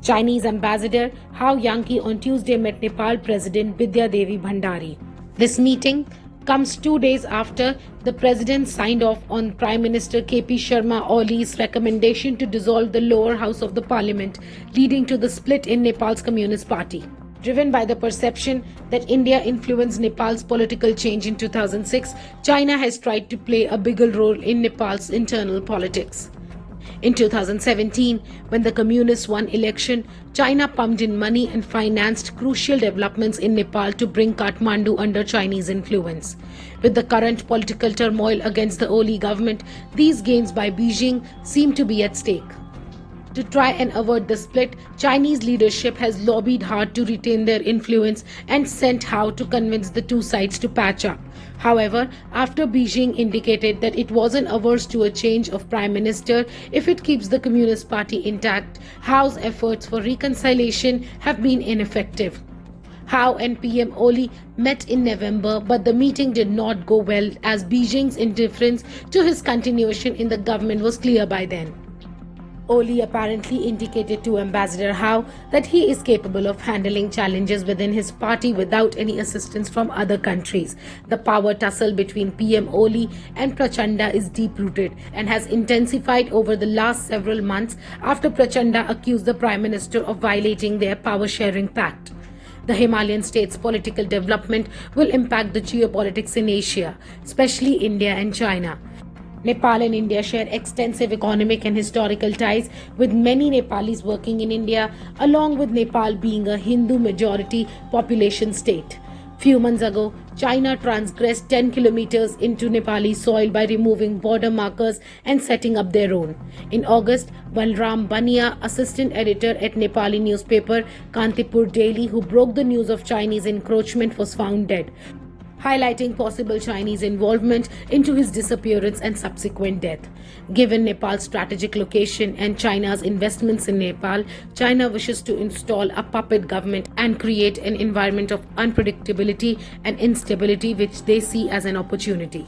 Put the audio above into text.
Chinese ambassador Hao Yangki on Tuesday met Nepal President Bidya Devi Bhandari. This meeting comes 2 days after the president signed off on Prime Minister KP Sharma Oli's recommendation to dissolve the lower house of the parliament, leading to the split in Nepal's Communist Party. Driven by the perception that India influenced Nepal's political change in 2006, China has tried to play a bigger role in Nepal's internal politics. In 2017, when the Communists won election, China pumped in money and financed crucial developments in Nepal to bring Kathmandu under Chinese influence. With the current political turmoil against the Oli government, these gains by Beijing seem to be at stake. To try and avert the split, Chinese leadership has lobbied hard to retain their influence and sent Hao to convince the two sides to patch up. However, after Beijing indicated that it wasn't averse to a change of prime minister if it keeps the Communist Party intact, Hao's efforts for reconciliation have been ineffective. Hao and PM Oli met in November, but the meeting did not go well as Beijing's indifference to his continuation in the government was clear by then. Oli apparently indicated to Ambassador Hao that he is capable of handling challenges within his party without any assistance from other countries. The power tussle between PM Oli and Prachanda is deep-rooted and has intensified over the last several months after Prachanda accused the Prime Minister of violating their power-sharing pact. The Himalayan states' political development will impact the geopolitics in Asia, especially India and China. Nepal and India share extensive economic and historical ties, with many Nepalis working in India, along with Nepal being a Hindu-majority population state. Few months ago, China transgressed 10 kilometers into Nepali soil by removing border markers and setting up their own. In August, Balram Bania, assistant editor at Nepali newspaper Kantipur Daily, who broke the news of Chinese encroachment, was found dead, highlighting possible Chinese involvement into his disappearance and subsequent death. Given Nepal's strategic location and China's investments in Nepal, China wishes to install a puppet government and create an environment of unpredictability and instability which they see as an opportunity.